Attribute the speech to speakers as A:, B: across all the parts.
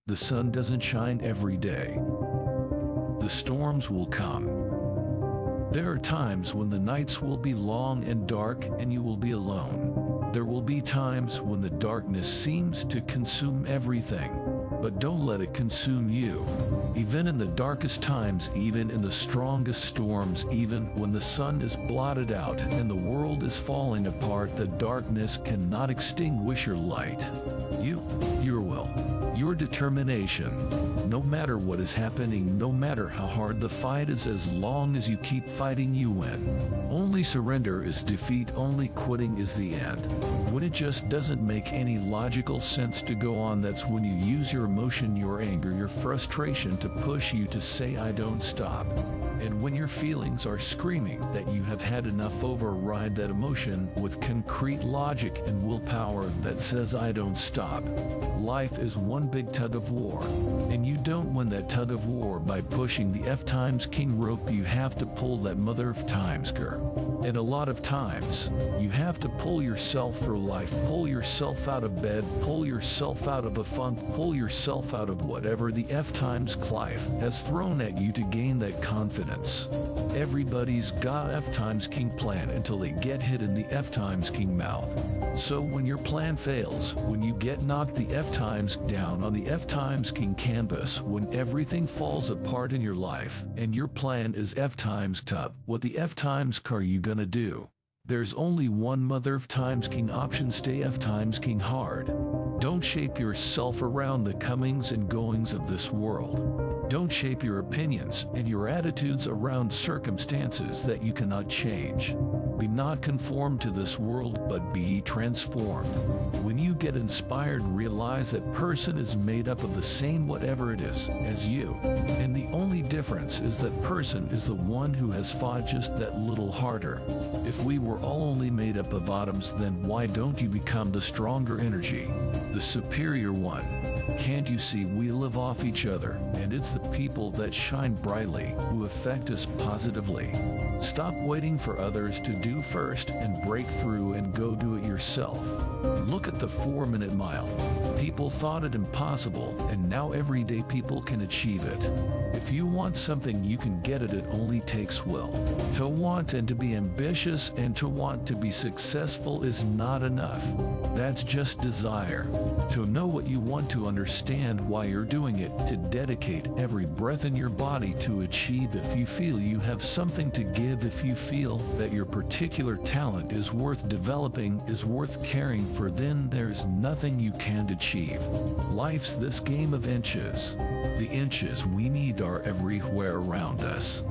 A: The sun doesn't shine every day. The storms will come. There are times when the nights will be long and dark and you will be alone. There will be times when the darkness seems to consume everything, but don't let it consume you. Even in the darkest times, even in the strongest storms, even when the sun is blotted out and the world is falling apart, the darkness cannot extinguish your light. Your will, your determination. No matter what is happening, no matter how hard the fight is, as long as you keep fighting, you win. Only surrender is defeat, only quitting is the end. When it just doesn't make any logical sense to go on, that's when you use your emotion, your anger, your frustration to push you to say, I don't stop. And when your feelings are screaming that you have had enough, override that emotion with concrete logic and willpower that says, I don't stop. Life is one big tug of war, and you don't win that tug of war by pushing the F times king rope. You have to pull that mother of times girl. And a lot of times, you have to pull yourself through life, pull yourself out of bed, pull yourself out of a funk, pull yourself out of whatever the F times life has thrown at you to gain that confidence. Everybody's got F times king plan until they get hit in the F times king mouth. So when your plan fails, when you get knocked the F times down on the F times king canvas, when everything falls apart in your life and your plan is F times top, what the F times car you gonna do? There's only one mother of times king option: stay F times king hard. Don't shape yourself around the comings and goings of this world. Don't shape your opinions and your attitudes around circumstances that you cannot change. Be not conformed to this world, but be ye transformed. When you get inspired, realize that person is made up of the same whatever it is as you. And the only difference is that person is the one who has fought just that little harder. If we were all only made up of atoms, then why don't you become the stronger energy, the superior one? Can't you see we live off each other, and it's the people that shine brightly who affect us positively? Stop waiting for others to do first and break through and go do it yourself. Look at the 4-minute mile. People thought it impossible, and now everyday people can achieve it. If you want something, you can get it. It only takes will. To want and to be ambitious and to want to be successful is not enough. That's just desire. To know what you want, to understand why you're doing it, to dedicate every breath in your body to achieve. If you feel you have something to give, if you feel that your particular talent is worth developing, is worth caring for, then there's nothing you can't achieve. Life's this game of inches. The inches we need are everywhere around us.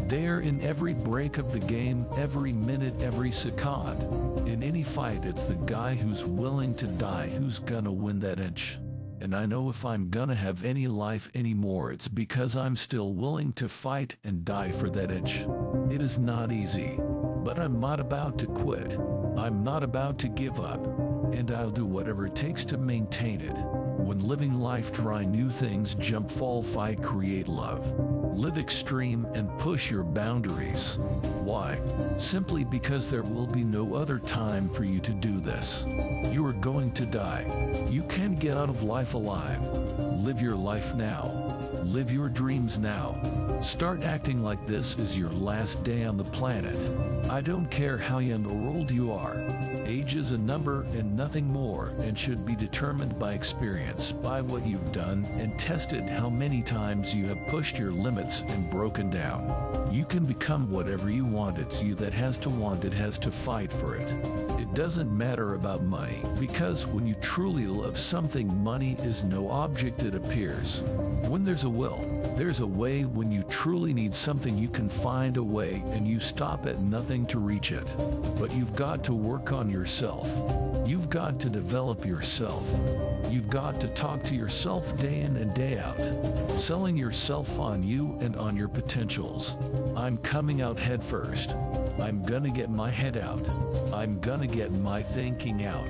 A: They're in every break of the game, every minute, every second. In any fight, it's the guy who's willing to die who's gonna win that inch. And I know if I'm gonna have any life anymore, it's because I'm still willing to fight and die for that inch. It is not easy, but I'm not about to quit. I'm not about to give up, and I'll do whatever it takes to maintain it. When living life, try new things, jump, fall, fight, create love. Live extreme and push your boundaries. Why? Simply because there will be no other time for you to do this. You are going to die. You can get out of life alive. Live your life now. Live your dreams now. Start acting like this is your last day on the planet. I don't care how young or old you are. Age is a number and nothing more, and should be determined by experience, by what you've done and tested, how many times you have pushed your limits and broken down. You can become whatever you want. It's you that has to want it, has to fight for it. It doesn't matter about money, because when you truly love something, money is no object, it appears. When there's a will, there's a way. When you truly need something, you can find a way, and you stop at nothing to reach it. But you've got to work on yourself. You've got to develop yourself. You've got to talk to yourself day in and day out, selling yourself on you and on your potentials. I'm coming out head first. I'm gonna get my head out. I'm gonna get my thinking out.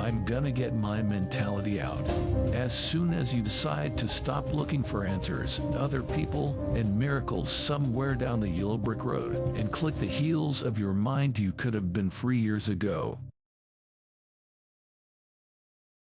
A: I'm gonna get my mentality out. As soon as you decide to stop looking for answers in other people and miracles somewhere down the yellow brick road and click the heels of your mind, you could have been free years ago.